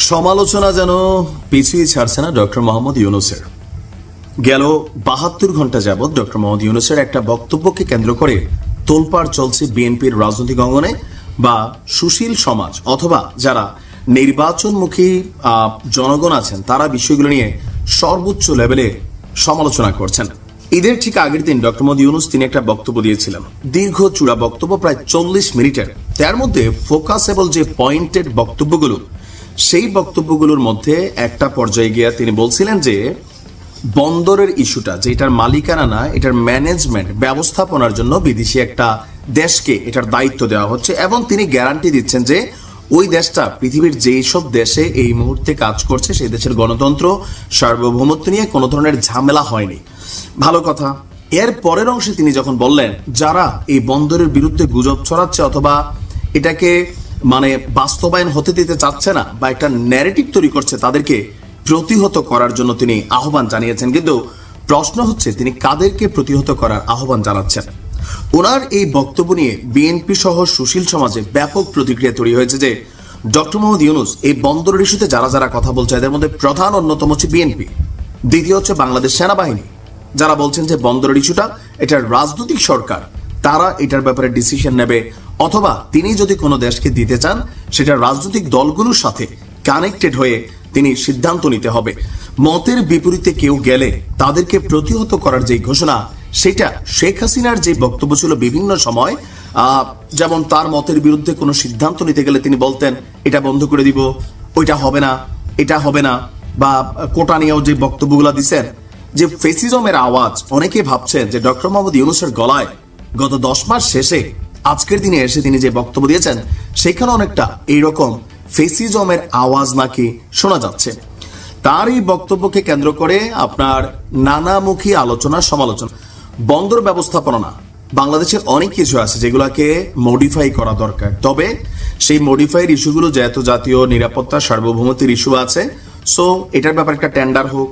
সমালোচনা যেন পিছিয়ে ছাড়ছে না ডক্টর মোহাম্মদ ইউনূসের। গেল ৭২ ঘন্টা যাবৎ ডক্টর মোহাম্মদ ইউনূসের একটা বক্তব্যকে কেন্দ্র করে তোলপাড় চলছে বিএনপির রাজনৈতিক অঙ্গনে বা সুশীল সমাজ অথবা যারা নির্বাচনমুখী জনগণ আছেন তারা বিষয়গুলো নিয়ে সর্বোচ্চ লেভেলে সমালোচনা করছেন। ঈদের ঠিক আগের দিন ডক্টর মোহাম্মদ ইউনূস তিনি একটা বক্তব্য দিয়েছিলেন, দীর্ঘ চূড়া বক্তব্য, প্রায় ৪০ মিনিটের। তার মধ্যে ফোকাসেবল যে পয়েন্টেড বক্তব্যগুলো, সেই বক্তব্যগুলোর মধ্যে একটা পর্যায়ে গিয়ে তিনি বলছিলেন যে বন্দরের ইস্যুটা, যেটার মালিকানা না, এটার ম্যানেজমেন্ট ব্যবস্থাপনার জন্য বিদেশি একটা দেশকে এটার দায়িত্ব দেওয়া হচ্ছে এবং তিনি গ্যারান্টি দিচ্ছেন যে ওই দেশটা পৃথিবীর যেই সব দেশে এই মুহূর্তে কাজ করছে সেই দেশের গণতন্ত্র সার্বভৌমত্ব নিয়ে কোনো ধরনের ঝামেলা হয়নি। ভালো কথা। এর পরের অংশে তিনি যখন বললেন যারা এই বন্দরের বিরুদ্ধে গুজব ছড়াচ্ছে অথবা এটাকে বাস্তবায়ন হতে দিতে চাচ্ছে না বা একটা ন্যারেটিভ তৈরি করছে, তাদেরকে প্রতিহত করার জন্য তিনি আহ্বান জানিয়েছেন। কিন্তু প্রশ্ন হচ্ছে তিনি কাদেরকে প্রতিহত করার আহ্বান জানাচ্ছেন? ওনার এই বক্তব্য নিয়ে বিএনপি সহ সুশীল সমাজে ব্যাপক প্রতিক্রিয়া তৈরি হয়েছে যে ডক্টর মোহাম্মদ ইউনূস এই বন্দরের ইস্যুতে যারা যারা কথা বলছে এদের মধ্যে প্রধান অন্যতম হচ্ছে বিএনপি, দ্বিতীয় হচ্ছে বাংলাদেশ সেনাবাহিনী, যারা বলছেন যে বন্দরের ইস্যুটা এটা রাজনৈতিক সরকার, তারা এটার ব্যাপারে ডিসিশন নেবে, অথবা তিনি যদি কোনো দেশকে দিতে চান সেটা রাজনৈতিক দলগুলোর সাথে কানেক্টেড হয়ে তিনি সিদ্ধান্ত নিতে হবে। মতের বিপরীতে কেউ গেলে তাদেরকে প্রতিহত করার যে ঘোষণা, সেটা শেখ হাসিনার যে বক্তব্য ছিল বিভিন্ন সময়, যেমন তার মতের বিরুদ্ধে কোনো সিদ্ধান্ত নিতে গেলে তিনি বলতেন এটা বন্ধ করে দিব, ওইটা হবে না, এটা হবে না, বা কোটা নিয়েও যে বক্তব্যগুলো দিচ্ছেন, যে ফেসিজমের আওয়াজ অনেকে ভাবছেন যে ডক্টর মোহাম্মদ ইউনূসের গলায় গত 10 মাস শেষে আজকের দিনে এসে তিনি যে বক্তব্য দিয়েছেন সেখানে অনেকটা এইরকম ফেসিজমের আওয়াজ নাকি শোনা যাচ্ছে। তার এই বক্তব্যকে কেন্দ্র করে আপনার নানামুখী আলোচনা সমালোচনা। বন্দর ব্যবস্থাপনা না, বাংলাদেশের অনেক কিছু আছে যেগুলোকে মডিফাই করা দরকার, তবে সেই মডিফাইড ইস্যুগুলো যেহেতু জাতীয় নিরাপত্তা সার্বভৌমত্বের ইস্যু আছে, সো এটার ব্যাপারে একটা টেন্ডার হোক,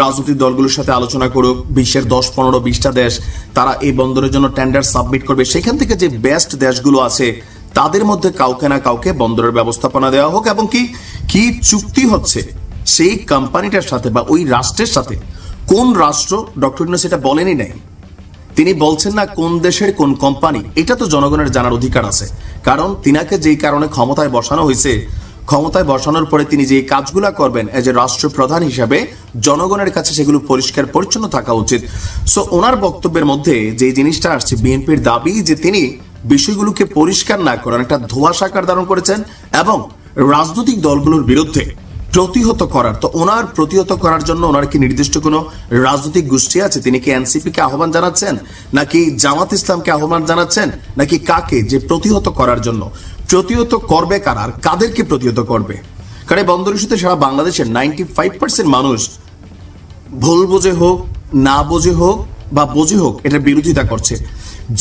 রাজনৈতিক দলগুলোর সাথে আলোচনা করুক, বিশ্বের 10-15-20টা দেশ তারা এই বন্দরের জন্য টেন্ডার সাবমিট করবে, সেখান থেকে যে বেস্ট দেশগুলো আছে তাদের মধ্যে কাউকে না কাউকে বন্দরের ব্যবস্থাপনা দেওয়া হোক, এবং কি চুক্তি হচ্ছে সেই কোম্পানিটার সাথে বা ওই রাষ্ট্রের সাথে। কোন রাষ্ট্র ডক্টর ইউনূস এটা বলেনই নাই, তিনি বলছেন না কোন দেশের কোন কোম্পানি, এটা তো জনগণের জানার অধিকার আছে। কারণ তিনাকে যেই কারণে ক্ষমতায় বসানো হয়েছে, ক্ষমতায় বসানোর পরে তিনি যে কাজগুলা করবেন এজ এ রাষ্ট্রপ্রধান হিসাবে জনগণের কাছে সেগুলো পরিষ্কার পরিচ্ছন্ন থাকা উচিত। সো ওনার বক্তব্যের মধ্যে যে জিনিসটা আসছে, বিএনপির দাবি যে তিনি বিষয়গুলোকে পরিষ্কার না করেন একটা ধোঁয়াশাকার ধারণ করেছেন এবং রাজনৈতিক দলগুলোর বিরুদ্ধে প্রতিহত করার। তো ওনার প্রতিহত করার জন্য ওনার কি নির্দিষ্ট কোনো রাজনৈতিক গোষ্ঠী আছে? তিনি কি এনসিপি কে আহ্বান জানাচ্ছেন, নাকি জামাত ইসলামকে আহ্বান জানাচ্ছেন, নাকি কাকে যে প্রতিহত করার জন্য? প্রতিহত করবে কারা আর কাদেরকে প্রতিহত করবে? কারণ বন্দর ইস্যুতে সারা বাংলাদেশের 95% মানুষ ভুল বোঝে হোক, না বোঝে হোক বা বোঝে হোক এটার বিরোধিতা করছে।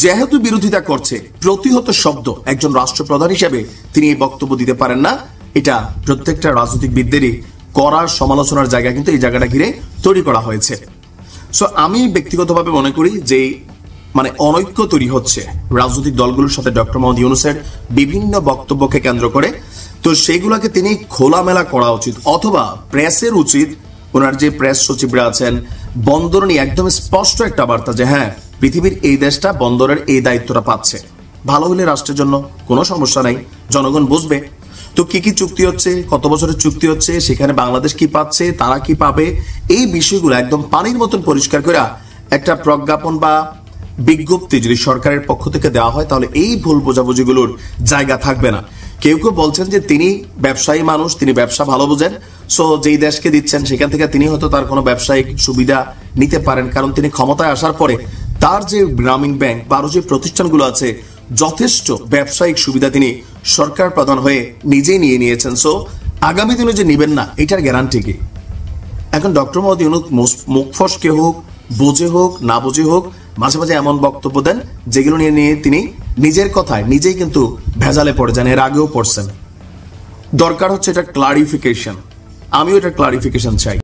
যেহেতু বিরোধিতা করছে, প্রতিহত শব্দ একজন রাষ্ট্রপ্রধান হিসেবে তিনি এই বক্তব্য দিতে পারেন না। এটা প্রত্যেকটা রাজনৈতিকবিদদেরই করার সমালোচনার জায়গা কিন্তু এই জায়গাটা ঘিরে তৈরি করা হয়েছে। সো আমি ব্যক্তিগতভাবে মনে করি যে অনৈক্য তৈরি হচ্ছে রাজনৈতিক দলগুলোর সাথে ডক্টর মোহাম্মদ ইউনূসের বিভিন্ন বক্তব্যকে কেন্দ্র করে। তো সেইগুলোকে তিনি খোলামেলা করা উচিত, অথবা প্রেসের উচিত, ওনার যে প্রেস সচিবরা আছেন, বন্দর নিয়ে একদম স্পষ্ট একটা বার্তা যে হ্যাঁ, পৃথিবীর এই দেশটা বন্দরের এই দায়িত্বটা পাচ্ছে। ভালো হলে রাষ্ট্রের জন্য কোনো সমস্যা নাই, জনগণ বুঝবে। তো কি কি চুক্তি হচ্ছে, কত বছরের চুক্তি হচ্ছে, সেখানে বাংলাদেশ কি পাচ্ছে, তারা কি পাবে, এই বিষয়গুলো একদম পানির মতন পরিষ্কার করে একটা প্রজ্ঞাপন বা বিজ্ঞপ্তি যদি সরকারের পক্ষ থেকে দেওয়া হয়, তাহলে এই ভুল বোঝাবুঝিগুলোর জায়গা থাকবে না। কেউ কেউ বলছেন যে তিনি ব্যবসায়ী মানুষ, তিনি ব্যবসা ভালো বোঝেন, সো যেই দেশকে দিচ্ছেন সেখান থেকে তিনি হয়তো তার কোনো ব্যবসায়িক সুবিধা নিতে পারেন, কারণ তিনি ক্ষমতায় আসার পরে তার যে গ্রামীণ ব্যাংক বা আরো যে প্রতিষ্ঠানগুলো আছে যথেষ্ট ব্যবসায়িক সুবিধা তিনি সরকার প্রধান হয়ে নিজেই নিয়ে নিয়েছেন। সো আগামী দিনে যে নিবেন না, এটার গ্যারান্টি কি? এখন ডক্টর মোহাম্মদ ইউনূস মুখ ফসকে হোক, বোঝে হোক, না বোঝে হোক, মাঝে মাঝে এমন বক্তব্য দেন যেগুলো নিয়ে তিনি নিজের কথায় নিজেই কিন্তু ভেজালে পড়ে যান, এর আগেও পড়ছেন। দরকার হচ্ছে এটা ক্লারিফিকেশন। আমিও এটা ক্লারিফিকেশন চাই।